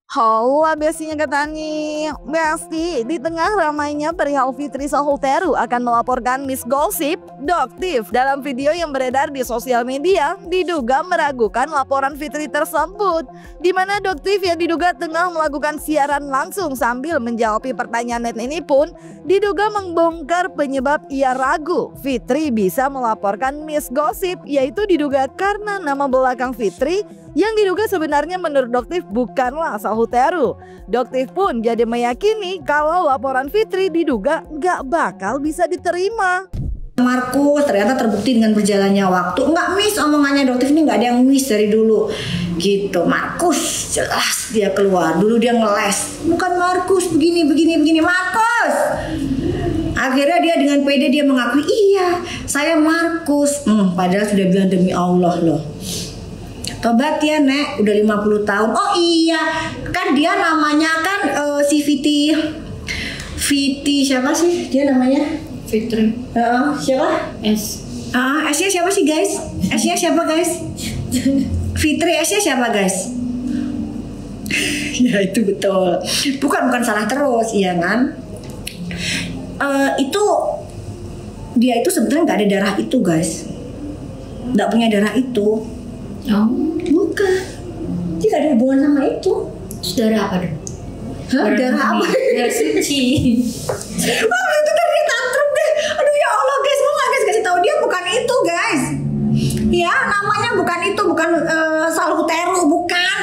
Halo bestinya Ketani. Besti, di tengah ramainya perihal Fitri Sahulteru akan melaporkan Miss Gossip, Doktif dalam video yang beredar di sosial media diduga meragukan laporan Fitri tersebut, di mana Doktif yang diduga tengah melakukan siaran langsung sambil menjawab pertanyaan net ini pun diduga membongkar penyebab ia ragu Fitri bisa melaporkan Miss Gossip, yaitu diduga karena nama belakang Fitri yang diduga sebenarnya menurut Doktif bukanlah Sahulteru. Doktif pun jadi meyakini kalau laporan Fitri diduga nggak bakal bisa diterima. Markus ternyata terbukti dengan berjalannya waktu nggak miss omongannya Doktif ini, nggak ada yang miss dari dulu gitu. Markus jelas dia keluar dulu, dia ngeles bukan Markus begini Markus. Akhirnya dia dengan pede dia mengakui iya saya Markus, padahal sudah bilang demi Allah loh. Tobat ya Nek, udah 50 tahun. Oh iya, kan dia namanya kan si Fiti siapa sih dia namanya? Fitri. Siapa? S-nya siapa sih guys? S-nya siapa guys? Fitri, S-nya siapa guys? Ya itu betul. Bukan salah terus, iya kan? Itu dia itu sebenarnya nggak ada darah itu guys, nggak punya darah itu. Oh, bukan. Dia gak ada hubungan sama itu. darah apa dong? Darah apa? Darah suci. Wah, itu tadi tantrum deh. Aduh ya Allah guys, mau gak guys kasih tahu dia bukan itu guys. Ya, namanya bukan itu, bukan Sahulteru, bukan.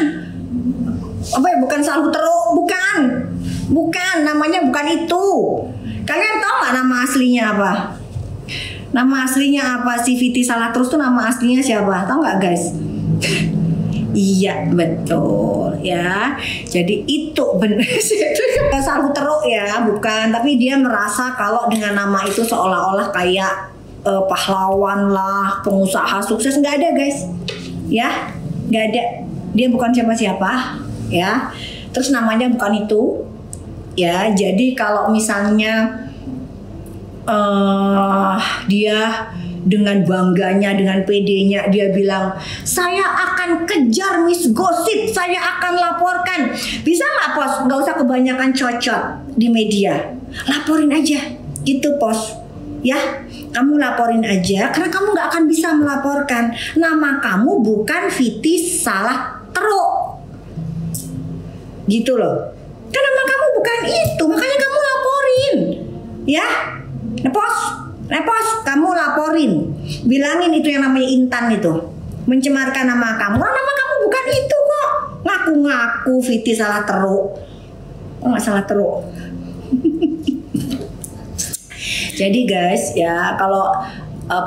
Apa ya? Bukan Sahulteru, bukan. Bukan, namanya bukan itu. Kalian tahu gak nama aslinya apa? Nama aslinya apa? Si Fiti Salah Terus tuh nama aslinya siapa? Tahu nggak guys? Iya betul ya. Jadi itu benar sih. Sahulteru ya, bukan. Tapi dia merasa kalau dengan nama itu seolah-olah kayak pahlawan lah, pengusaha sukses. Nggak ada guys. Ya, nggak ada. Dia bukan siapa-siapa. Ya. Terus namanya bukan itu. Ya. Jadi kalau misalnya dia dengan bangganya, dengan pedenya dia bilang saya akan kejar Miss Gossip, saya akan laporkan. Bisa nggak Pos? Nggak usah kebanyakan cocok di media, laporin aja gitu Pos ya. Kamu laporin aja karena kamu nggak akan bisa melaporkan, nama kamu bukan Fiti Sahulteru gitu loh, kan nama kamu bukan itu, makanya kamu laporin ya. Nepos, kamu laporin, bilangin itu yang namanya Intan itu mencemarkan nama kamu. Oh, nama kamu bukan itu kok. Ngaku-ngaku Fiti Sahulteru. Oh, nggak salah teruk. Jadi guys ya, kalau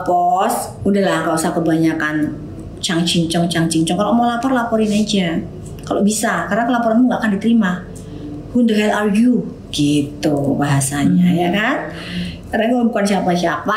Pos udahlah nggak usah kebanyakan cang cincong. Kalau mau laporin aja. Kalau bisa, karena laporanmu nggak akan diterima. Who the hell are you? Gitu bahasanya ya kan? Karena gue bukan siapa-siapa.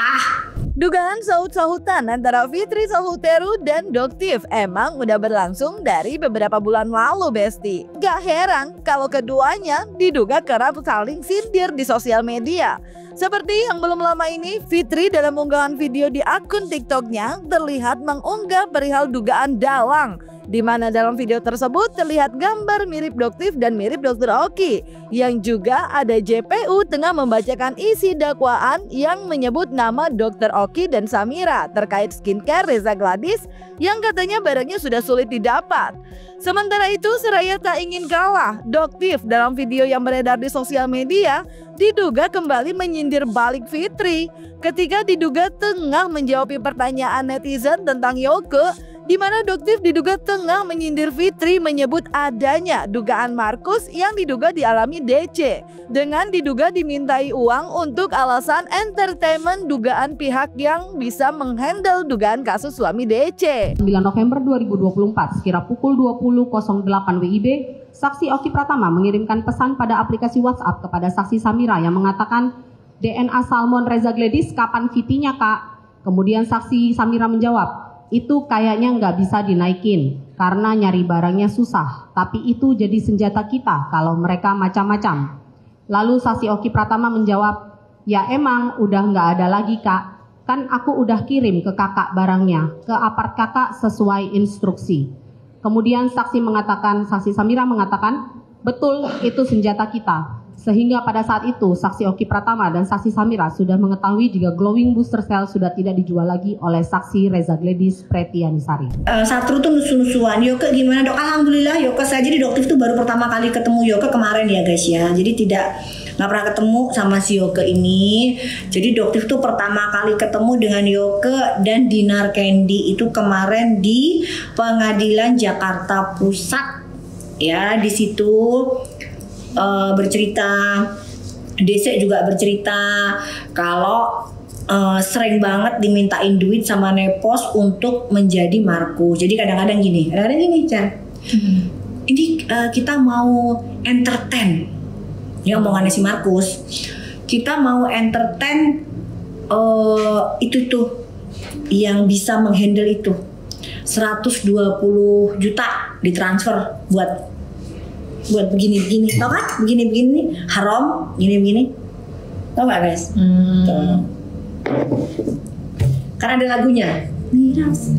Dugaan sahut-sahutan antara Fitri Sahulteru dan Doktif emang udah berlangsung dari beberapa bulan lalu Besti. Gak heran kalau keduanya diduga kerap saling sindir di sosial media. Seperti yang belum lama ini, Fitri dalam unggahan video di akun TikToknya terlihat mengunggah perihal dugaan dalang, di mana dalam video tersebut terlihat gambar mirip Doktif dan mirip Dr. Oki, yang juga ada JPU tengah membacakan isi dakwaan yang menyebut nama Dr. Oki dan Samira terkait skincare Reza Gladys yang katanya barangnya sudah sulit didapat. Sementara itu, seraya tak ingin kalah, Doktif dalam video yang beredar di sosial media diduga kembali menyindir balik Fitri ketika diduga tengah menjawab pertanyaan netizen tentang Yoke, di mana Doktif diduga tengah menyindir Fitri menyebut adanya dugaan Markus yang diduga dialami DC dengan diduga dimintai uang untuk alasan entertainment dugaan pihak yang bisa menghandle dugaan kasus suami DC. 9 November 2024 sekira pukul 20.08 WIB, saksi Oki Pratama mengirimkan pesan pada aplikasi WhatsApp kepada saksi Samira yang mengatakan DNA salmon Reza Gladys kapan Fitinya kak? Kemudian saksi Samira menjawab, itu kayaknya nggak bisa dinaikin karena nyari barangnya susah, tapi itu jadi senjata kita kalau mereka macam-macam. Lalu saksi Oki Pratama menjawab, ya emang udah nggak ada lagi kak, kan aku udah kirim ke kakak barangnya, ke apart kakak sesuai instruksi. Kemudian saksi Samira mengatakan, betul itu senjata kita. Sehingga pada saat itu saksi Oki Pratama dan saksi Samira sudah mengetahui jika glowing booster cell sudah tidak dijual lagi oleh saksi Reza Gladys Pretianisari. Satru tuh nusu-nusuan. Yoke gimana dok? Alhamdulillah Yoke saja di Doktif tuh baru pertama kali ketemu Yoke kemarin ya guys ya. Jadi nggak pernah ketemu sama si Yoke ini. Jadi Doktif tuh pertama kali ketemu dengan Yoke dan Dinar Candy itu kemarin di Pengadilan Jakarta Pusat. Ya di situ bercerita, Dese juga bercerita kalau sering banget dimintain duit sama Nepos untuk menjadi Markus. Jadi kadang-kadang gini, Chan. Ini kita mau entertain, ya omongannya si Markus. Kita mau entertain itu tuh yang bisa menghandle itu 120 juta ditransfer buat begini-begini, tau kan? Begini-begini, haram, begini-begini, tau gak guys? Kan ada lagunya. Miras,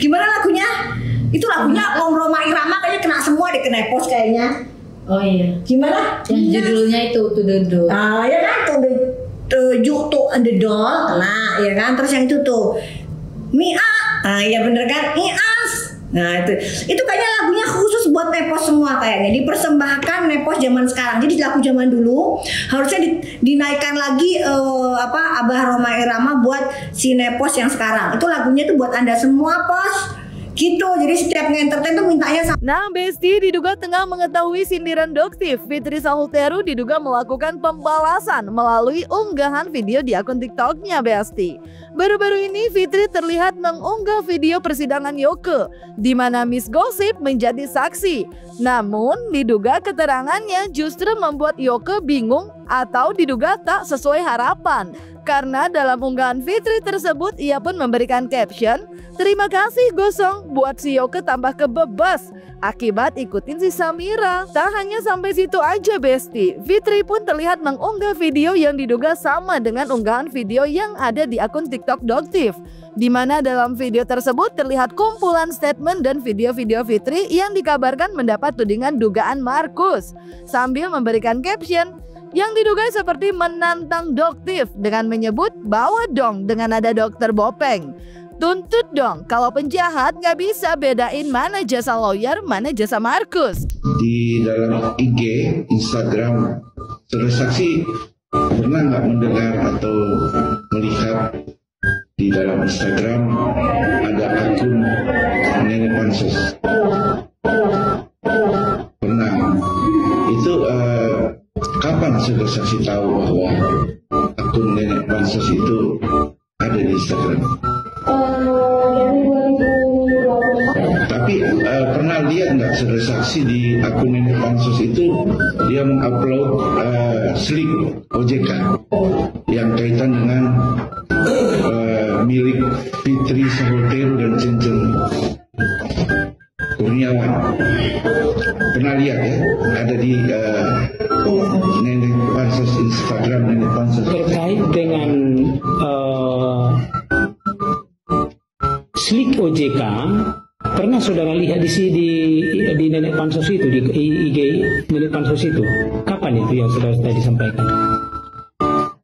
Gimana lagunya? Itu lagunya Om Roma Irama kayaknya kena semua deh, kena Nepos kayaknya. Oh iya. Gimana? Yang judulnya itu Tudodo. Ah ya kan, tuh the doll, nah ya kan. Terus yang itu tuh Mia. Nah, ya bener kan? Ias. Nah, itu kayaknya lagunya khusus buat Nepos semua kayaknya. Dipersembahkan Nepos zaman sekarang. Jadi lagu zaman dulu harusnya dinaikkan lagi Abah Roma Irama buat si Nepos yang sekarang. Itu lagunya tuh buat Anda semua, Pos. Gitu, jadi setiap nge-entertain tuh mintanya sama. Nah, Besti diduga tengah mengetahui sindiran Doktif. Fitri Sahuteru diduga melakukan pembalasan melalui unggahan video di akun TikToknya, Besti. Baru-baru ini Fitri terlihat mengunggah video persidangan Yoke, di mana Miss Gossip menjadi saksi. Namun, diduga keterangannya justru membuat Yoke bingung atau diduga tak sesuai harapan. Karena dalam unggahan Fitri tersebut ia pun memberikan caption, "Terima kasih Gosong buat si Yoke tambah kebebas akibat ikutin si Samira." Tak hanya sampai situ aja Besti, Fitri pun terlihat mengunggah video yang diduga sama dengan unggahan video yang ada di akun TikTok Doktif, di mana dalam video tersebut terlihat kumpulan statement dan video-video Fitri yang dikabarkan mendapat tudingan dugaan Markus, sambil memberikan caption yang diduga seperti menantang Doktif dengan menyebut, "Bawa dong dengan ada dokter Bopeng. Tuntut dong, kalau penjahat nggak bisa bedain mana jasa lawyer, mana jasa Markus." Di dalam IG, Instagram, saudara saksi pernah nggak mendengar atau melihat di dalam Instagram ada akun Nenek Pansos? Pernah. Itu kapan saudara saksi tahu bahwa akun Nenek Pansos itu ada di Instagram? Tapi pernah lihat nggak saudara saksi di akun Nenek Pansos itu dia mengupload slip OJK yang kaitan dengan milik Fitri Sahuteru dan Cincin Kurniawan. Pernah lihat ya, ada di Nenek Pansos, Instagram Nenek Pansos. Terkait dengan slik OJK, pernah saudara lihat di Nenek Pansos itu, di IG Nenek Pansos itu? Kapan itu yang saudara tadi sampaikan?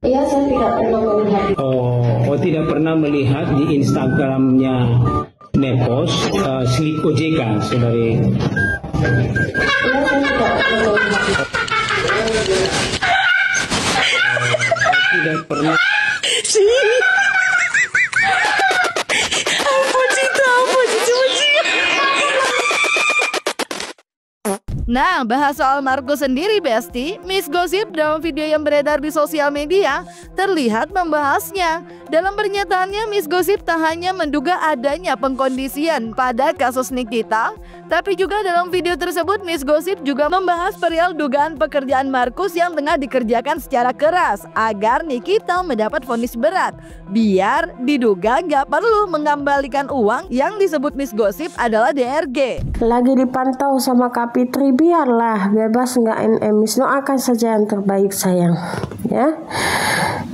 Iya, saya tidak pernah melihat. Oh, tidak pernah melihat di Instagramnya Nepos slik OJK, saudari. Tidak pernah. Nah, bahas soal Markus sendiri Besti, Miss Gossip dalam video yang beredar di sosial media terlihat membahasnya. Dalam pernyataannya, Miss Gossip tak hanya menduga adanya pengkondisian pada kasus Nikita, tapi juga dalam video tersebut Miss Gossip juga membahas perihal dugaan pekerjaan Markus yang tengah dikerjakan secara keras agar Nikita mendapat vonis berat, biar diduga gak perlu mengembalikan uang yang disebut Miss Gossip adalah DRG. Lagi dipantau sama Kak Fitri, biarlah bebas nggak Miss, doakan saja yang terbaik sayang ya.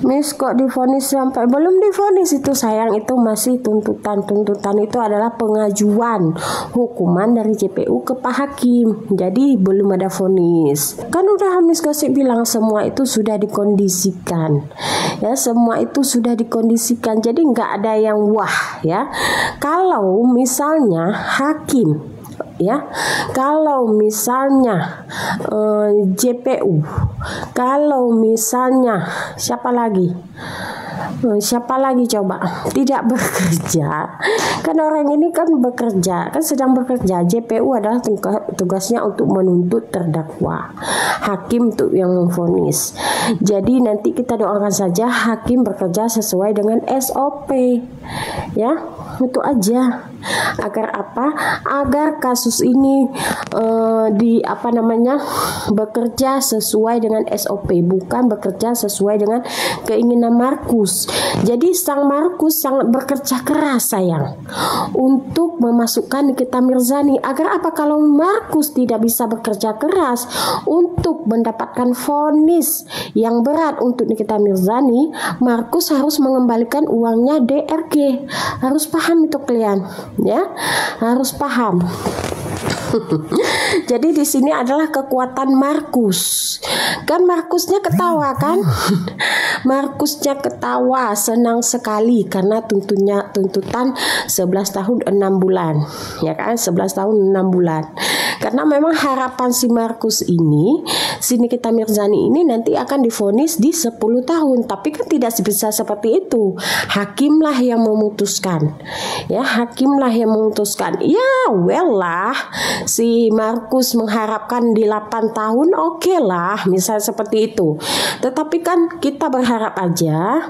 Miss kok divonis sampai Belum divonis itu sayang, itu masih tuntutan. Tuntutan itu adalah pengajuan hukuman dari JPU ke Pak Hakim. Jadi belum ada vonis. Kan udah Miss Gosip bilang semua itu sudah dikondisikan. Ya, semua itu sudah dikondisikan. Jadi nggak ada yang wah ya. Kalau misalnya hakim ya, kalau misalnya JPU, kalau misalnya siapa lagi coba tidak bekerja, kan orang ini kan bekerja, kan sedang bekerja. JPU adalah tugasnya untuk menuntut terdakwa, hakim untuk yang memvonis. Jadi nanti kita doakan saja hakim bekerja sesuai dengan SOP ya, itu aja. Agar apa? Agar kasus ini bekerja sesuai dengan SOP, bukan bekerja sesuai dengan keinginan Markus. Jadi sang Markus sangat bekerja keras sayang untuk memasukkan Nikita Mirzani. Agar apa? Kalau Markus tidak bisa bekerja keras untuk mendapatkan vonis yang berat untuk Nikita Mirzani, Markus harus mengembalikan uangnya DRG. Harus paham itu kalian. Ya, harus paham. Jadi di sini adalah kekuatan Markus. Kan Markusnya ketawa kan? Markusnya ketawa, senang sekali karena tuntutan 11 tahun 6 bulan. Ya kan? 11 tahun 6 bulan. Karena memang harapan si Markus ini, si Nikita Mirzani ini nanti akan divonis di 10 tahun. Tapi kan tidak bisa seperti itu. Hakimlah yang memutuskan. Ya, hakimlah yang memutuskan. Ya, well lah. Si Markus mengharapkan di 8 tahun, oke lah, misalnya seperti itu. Tetapi kan kita berharap aja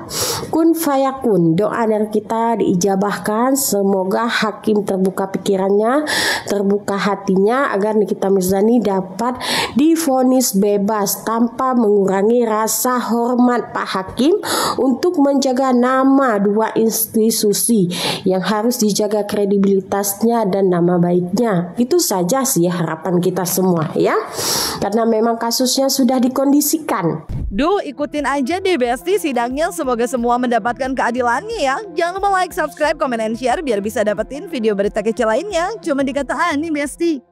kun fayakun, doa dari kita diijabahkan. Semoga hakim terbuka pikirannya, terbuka hatinya agar Nikita Mirzani dapat divonis bebas tanpa mengurangi rasa hormat Pak Hakim untuk menjaga nama dua institusi yang harus dijaga kredibilitasnya dan nama baiknya. Itu saja sih harapan kita semua ya, karena memang kasusnya sudah dikondisikan. Duh, ikutin aja deh Besti sidangnya, semoga semua mendapatkan keadilannya ya. Jangan lupa like, subscribe, comment, and share biar bisa dapetin video berita kecil lainnya cuma di Kata Ani Besti.